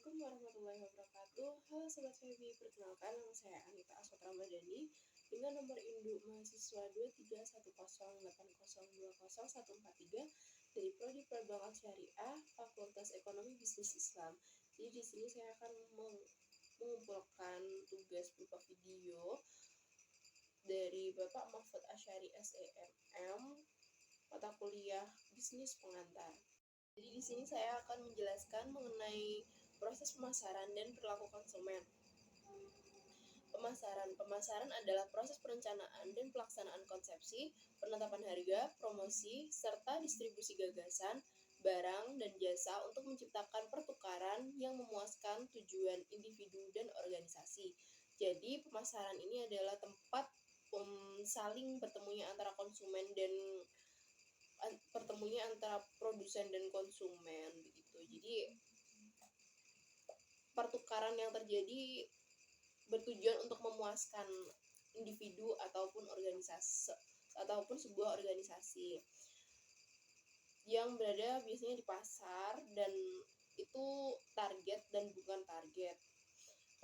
Assalamualaikum warahmatullahi wabarakatuh. Halo Sobat Feby, perkenalkan nama saya Anita Aswat Ramadhani dengan nomor induk mahasiswa 23108020143 dari Prodi Perbankan Syariah Fakultas Ekonomi Bisnis Islam. Jadi di sini saya akan mengumpulkan tugas berupa video dari Bapak Mahfud Asyari SEMM mata kuliah Bisnis Pengantar. Jadi di sini saya akan menjelaskan mengenai proses pemasaran dan perilaku konsumen. Pemasaran adalah proses perencanaan dan pelaksanaan konsepsi, penetapan harga, promosi, serta distribusi gagasan, barang, dan jasa untuk menciptakan pertukaran yang memuaskan tujuan individu dan organisasi. Jadi pemasaran ini adalah tempat saling bertemunya antara konsumen dan pertemunya antara produsen dan konsumen begitu. Jadi pertukaran yang terjadi bertujuan untuk memuaskan individu ataupun organisasi ataupun sebuah organisasi yang berada biasanya di pasar, dan itu target dan bukan target.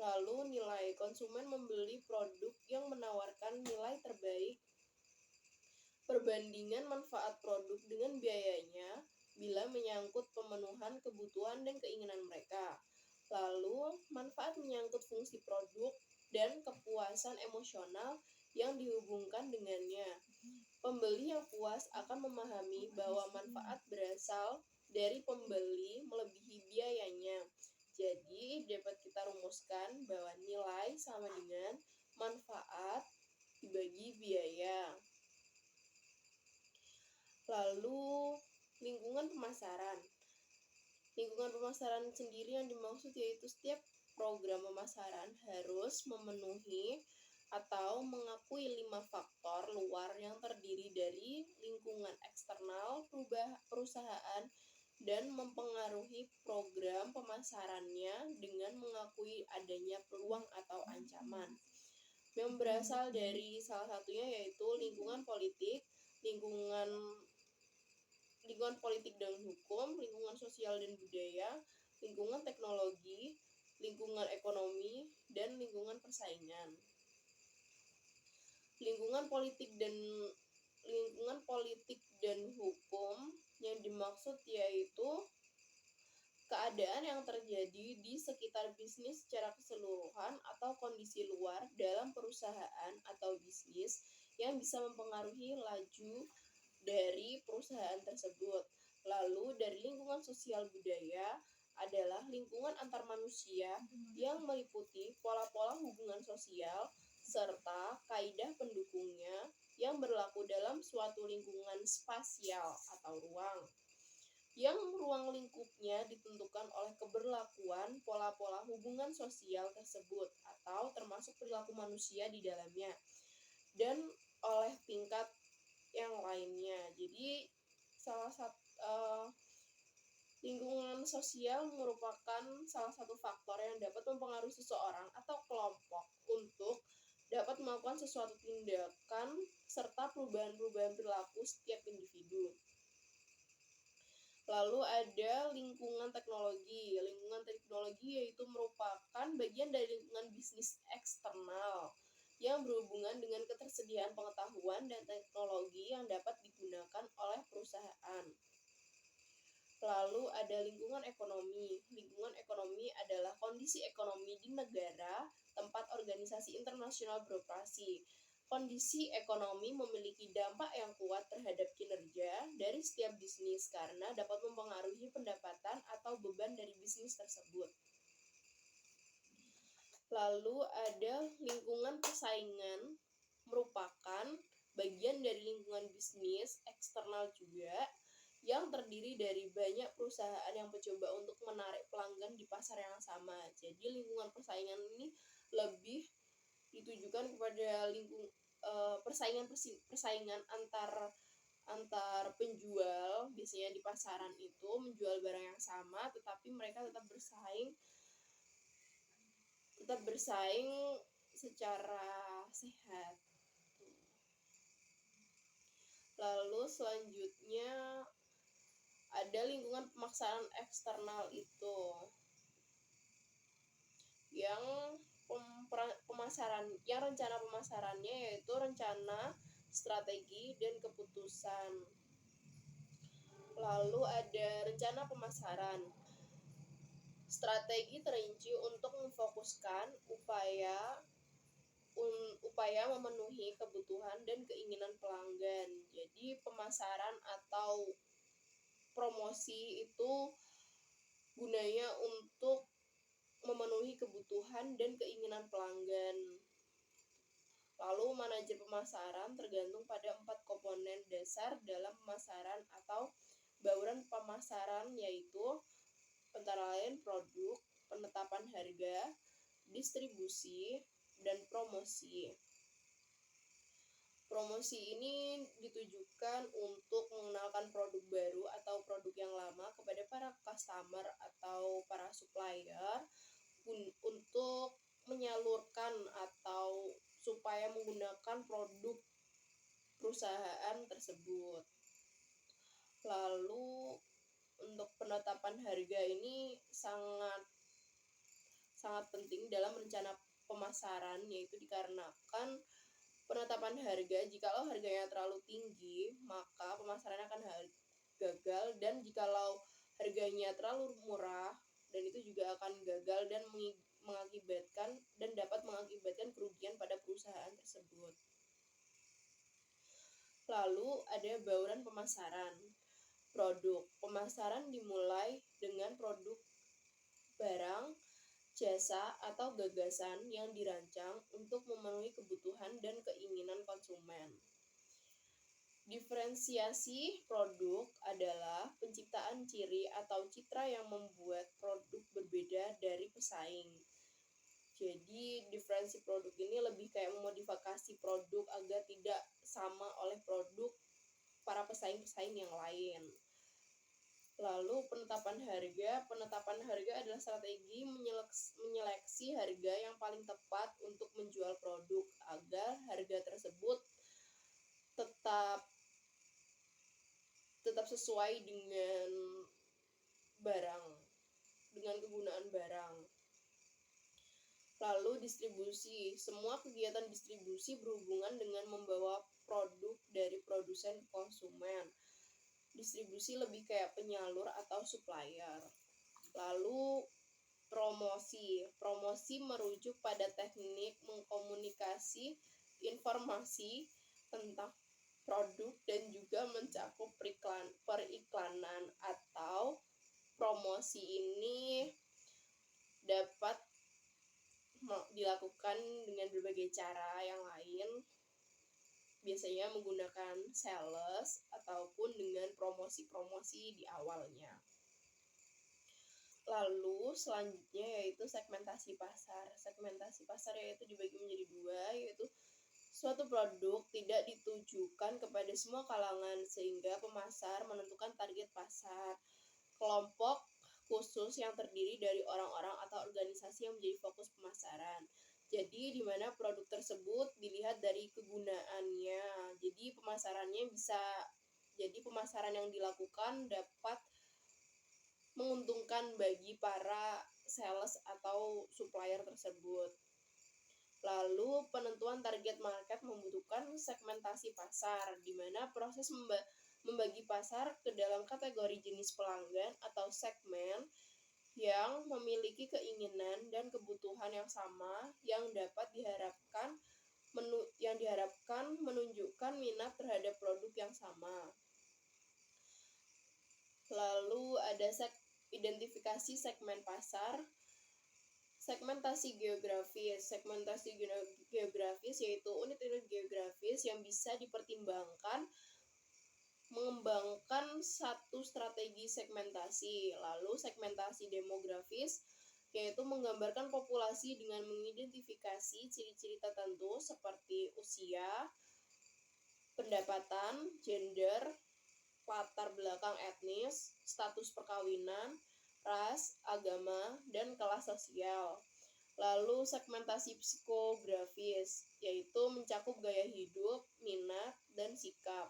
Lalu nilai konsumen membeli produk yang menawarkan nilai terbaik, perbandingan manfaat produk dengan biayanya bila menyangkut pemenuhan kebutuhan dan keinginan mereka. Lalu, manfaat menyangkut fungsi produk dan kepuasan emosional yang dihubungkan dengannya. Pembeli yang puas akan memahami bahwa manfaat berasal dari pembeli melebihi biayanya. Jadi, dapat kita rumuskan bahwa nilai sama dengan manfaat dibagi biaya. Lalu, lingkungan pemasaran. Lingkungan pemasaran sendiri yang dimaksud yaitu setiap program pemasaran harus memenuhi atau mengakui 5 faktor luar yang terdiri dari lingkungan eksternal perusahaan dan mempengaruhi program pemasarannya dengan mengakui adanya peluang atau ancaman. Yang berasal dari salah satunya yaitu lingkungan politik, lingkungan politik dan hukum, lingkungan sosial dan budaya, lingkungan teknologi, lingkungan ekonomi, dan lingkungan persaingan. Lingkungan politik dan hukum yang dimaksud yaitu keadaan yang terjadi di sekitar bisnis secara keseluruhan atau kondisi luar dalam perusahaan atau bisnis yang bisa mempengaruhi laju dari perusahaan tersebut. Lalu dari lingkungan sosial budaya adalah lingkungan antar manusia yang meliputi pola-pola hubungan sosial serta kaidah pendukungnya yang berlaku dalam suatu lingkungan spasial atau ruang. Yang ruang lingkupnya ditentukan oleh keberlakuan pola-pola hubungan sosial tersebut atau termasuk perilaku manusia di dalamnya dan oleh tingkat yang lainnya. Jadi lingkungan sosial merupakan salah satu faktor yang dapat mempengaruhi seseorang atau kelompok untuk dapat melakukan sesuatu tindakan serta perubahan-perubahan perilaku setiap individu. Lalu ada lingkungan teknologi. Lingkungan teknologi yaitu merupakan bagian dari lingkungan bisnis eksternal yang berhubungan dengan ketersediaan pengetahuan dan teknologi yang dapat digunakan oleh perusahaan. Lalu ada lingkungan ekonomi. Lingkungan ekonomi adalah kondisi ekonomi di negara tempat organisasi internasional beroperasi. Kondisi ekonomi memiliki dampak yang kuat terhadap kinerja dari setiap bisnis karena dapat mempengaruhi pendapatan atau beban dari bisnis tersebut. Lalu ada lingkungan persaingan, merupakan bagian dari lingkungan bisnis eksternal juga yang terdiri dari banyak perusahaan yang mencoba untuk menarik pelanggan di pasar yang sama. Jadi lingkungan persaingan ini lebih ditujukan kepada persaingan antar penjual, biasanya di pasaran itu menjual barang yang sama tetapi mereka tetap bersaing secara sehat. Lalu selanjutnya ada lingkungan pemasaran eksternal itu rencana pemasarannya yaitu rencana, strategi, dan keputusan. Lalu ada rencana pemasaran. Strategi terinci untuk memfokuskan upaya memenuhi kebutuhan dan keinginan pelanggan. Jadi pemasaran atau promosi itu gunanya untuk memenuhi kebutuhan dan keinginan pelanggan. Lalu manajer pemasaran tergantung pada 4 komponen dasar dalam pemasaran atau bauran pemasaran, yaitu antara lain produk, penetapan harga, distribusi, dan promosi. Promosi ini ditujukan untuk mengenalkan produk baru atau produk yang lama kepada para customer atau para supplier untuk menyalurkan atau supaya menggunakan produk perusahaan tersebut. Lalu untuk penetapan harga ini sangat penting dalam rencana pemasaran, yaitu dikarenakan penetapan harga, jikalau harganya terlalu tinggi maka pemasaran akan gagal, dan jikalau harganya terlalu murah dan itu juga akan gagal dan dapat mengakibatkan kerugian pada perusahaan tersebut. Lalu ada bauran pemasaran. Produk. Pemasaran dimulai dengan produk, barang, jasa, atau gagasan yang dirancang untuk memenuhi kebutuhan dan keinginan konsumen. Diferensiasi produk adalah penciptaan ciri atau citra yang membuat produk berbeda dari pesaing. Jadi diferensi produk ini lebih kayak memodifikasi produk agar tidak sama oleh produk para pesaing-pesaing yang lain. Lalu penetapan harga adalah strategi menyeleksi harga yang paling tepat untuk menjual produk agar harga tersebut tetap sesuai dengan kegunaan barang. Lalu distribusi. Semua kegiatan distribusi berhubungan dengan membawa produk dari produsen ke konsumen. Distribusi lebih kayak penyalur atau supplier. Lalu promosi. Promosi merujuk pada teknik mengkomunikasi informasi tentang produk dan juga mencakup periklanan atau promosi ini dapat dilakukan dengan berbagai cara yang lain, biasanya menggunakan sales ataupun dengan promosi-promosi di awalnya. Lalu selanjutnya yaitu segmentasi pasar. Segmentasi pasar yaitu dibagi menjadi dua, yaitu suatu produk tidak ditujukan kepada semua kalangan sehingga pemasar menentukan target pasar. Kelompok khusus yang terdiri dari orang-orang atau organisasi yang menjadi fokus pemasaran. Jadi di mana produk tersebut dilihat dari kegunaannya. Jadi pemasaran yang dilakukan dapat menguntungkan bagi para sales atau supplier tersebut. Lalu penentuan target market membutuhkan segmentasi pasar, di mana proses membagi pasar ke dalam kategori jenis pelanggan atau segmen yang memiliki keinginan dan kebutuhan yang sama yang diharapkan menunjukkan minat terhadap produk yang sama. Lalu ada identifikasi segmen pasar. Segmentasi geografis. Segmentasi geografis yaitu unit-unit geografis yang bisa dipertimbangkan mengembangkan satu strategi segmentasi. Lalu segmentasi demografis yaitu menggambarkan populasi dengan mengidentifikasi ciri-ciri tertentu seperti usia, pendapatan, gender, latar belakang etnis, status perkawinan, ras, agama, dan kelas sosial. Lalu segmentasi psikografis, yaitu mencakup gaya hidup, minat, dan sikap.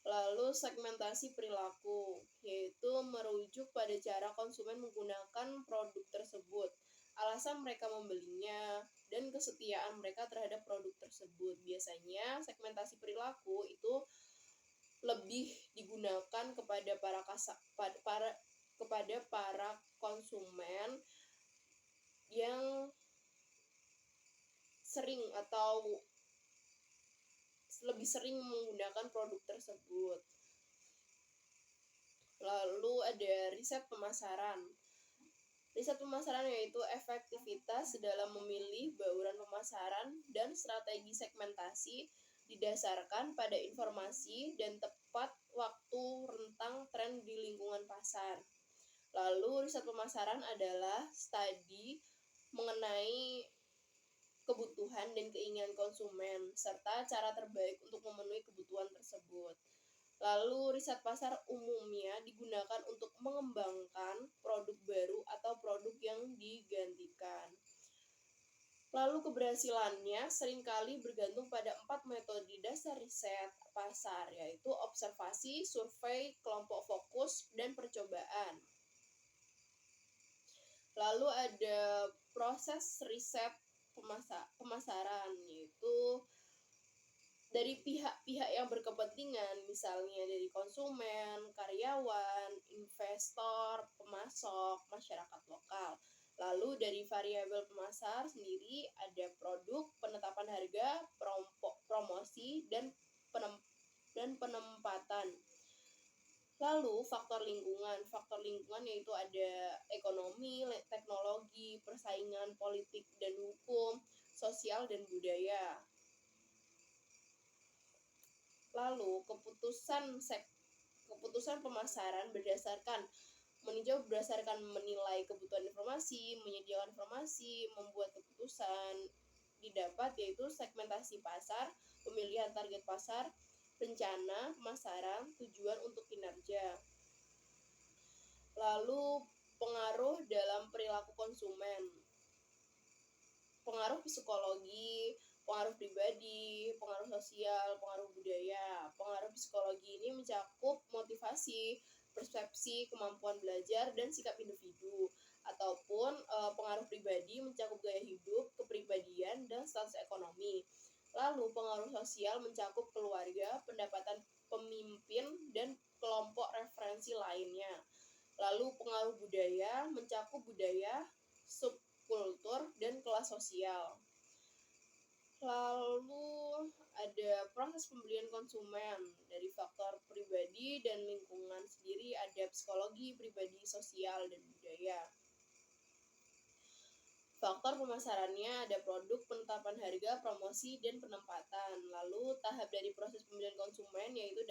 Lalu segmentasi perilaku, yaitu merujuk pada cara konsumen menggunakan produk tersebut, alasan mereka membelinya, dan kesetiaan mereka terhadap produk tersebut. Biasanya segmentasi perilaku itu lebih digunakan kepada para konsumen yang sering atau lebih sering menggunakan produk tersebut. Lalu ada riset pemasaran. Riset pemasaran yaitu efektivitas dalam memilih bauran pemasaran dan strategi segmentasi didasarkan pada informasi dan tepat waktu rentang tren di lingkungan pasar. Lalu riset pemasaran adalah studi mengenai kebutuhan dan keinginan konsumen, serta cara terbaik untuk memenuhi kebutuhan tersebut. Lalu riset pasar umumnya digunakan untuk mengembangkan produk baru atau produk yang digantikan. Lalu keberhasilannya seringkali bergantung pada 4 metode dasar riset pasar, yaitu observasi, survei, kelompok fokus, dan percobaan. Lalu ada proses riset pemasaran, yaitu dari pihak-pihak yang berkepentingan, misalnya dari konsumen, karyawan, investor, pemasok, masyarakat lokal. Lalu dari variabel pemasar sendiri ada produk, penetapan harga, promosi, dan penempatan. Lalu faktor lingkungan. Faktor lingkungan yaitu ada ekonomi, teknologi, persaingan, politik dan hukum, sosial dan budaya. Lalu keputusan pemasaran meninjau berdasarkan menilai kebutuhan informasi, menyediakan informasi, membuat keputusan didapat yaitu segmentasi pasar, pemilihan target pasar, rencana pemasaran, tujuan untuk kinerja. Lalu pengaruh dalam perilaku konsumen. Pengaruh psikologi, pengaruh pribadi, pengaruh sosial, pengaruh budaya. Pengaruh psikologi ini mencakup motivasi, persepsi, kemampuan belajar, dan sikap individu. Ataupun pengaruh pribadi mencakup gaya hidup, kepribadian, dan status ekonomi. Lalu pengaruh sosial mencakup keluarga, pendapatan pemimpin, dan kelompok referensi lainnya. Lalu pengaruh budaya mencakup budaya, subkultur, dan kelas sosial. Lalu ada proses pembelian konsumen. Dari faktor pribadi dan lingkungan sendiri ada psikologi, pribadi, sosial, dan budaya. Faktor pemasarannya ada produk, penetapan harga, promosi, dan penempatan. Lalu tahap dari proses pembelian konsumen yaitu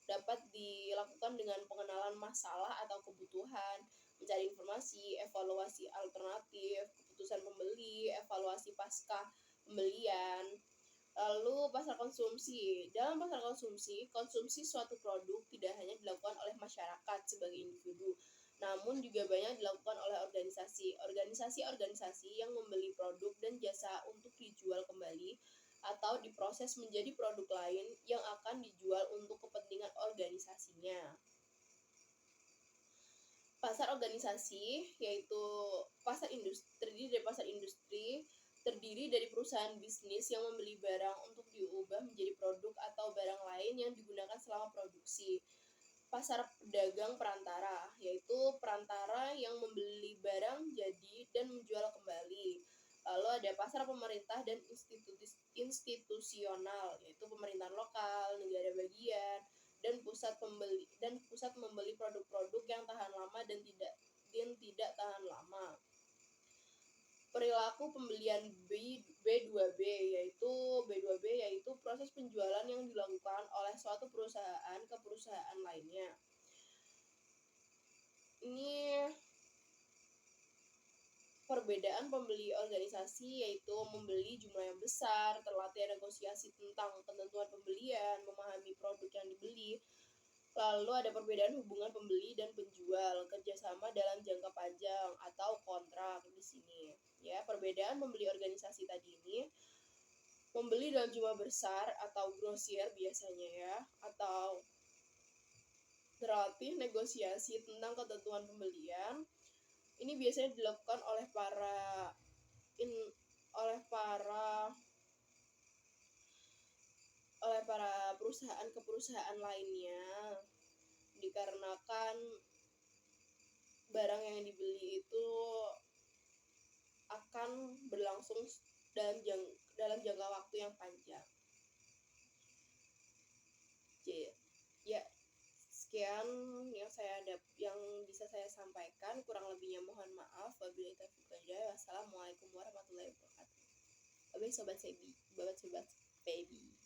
dapat dilakukan dengan pengenalan masalah atau kebutuhan, mencari informasi, evaluasi alternatif, keputusan pembeli, evaluasi pasca pembelian. Lalu pasar konsumsi. Dalam pasar konsumsi suatu produk tidak hanya dilakukan oleh masyarakat sebagai individu, namun juga banyak dilakukan oleh organisasi yang membeli produk dan jasa untuk dijual kembali atau diproses menjadi produk lain yang akan dijual untuk kepentingan organisasinya. Pasar organisasi yaitu terdiri dari perusahaan bisnis yang membeli barang untuk diubah menjadi produk atau barang lain yang digunakan selama produksi. Pasar pedagang perantara, yaitu perantara yang membeli barang jadi dan menjual kembali. Lalu ada pasar pemerintah dan institusional, yaitu pemerintahan lokal, negara bagian, dan pusat membeli produk-produk yang tahan lama dan tidak tahan lama. Perilaku pembelian B2B yaitu proses penjualan yang dilakukan oleh suatu perusahaan ke perusahaan lainnya. Ini perbedaan pembeli organisasi yaitu membeli jumlah yang besar, terlatih negosiasi tentang ketentuan pembelian, memahami produk yang dibeli. Lalu ada perbedaan hubungan pembeli dan penjual, kerjasama dalam jangka panjang atau kontrak di sini. Ya, perbedaan pembeli organisasi tadi ini, membeli dalam jumlah besar atau grosir biasanya ya, atau terlatih negosiasi tentang ketentuan pembelian. Ini biasanya dilakukan oleh oleh para perusahaan ke perusahaan lainnya, dikarenakan barang yang dibeli itu akan berlangsung dalam jangka waktu yang panjang. Ya, sekian yang bisa saya sampaikan. Kurang lebihnya mohon maaf. Wabillahi taufiq wal hidayah. Wassalamualaikum warahmatullahi wabarakatuh. Sobat Sebi, sobat Baby.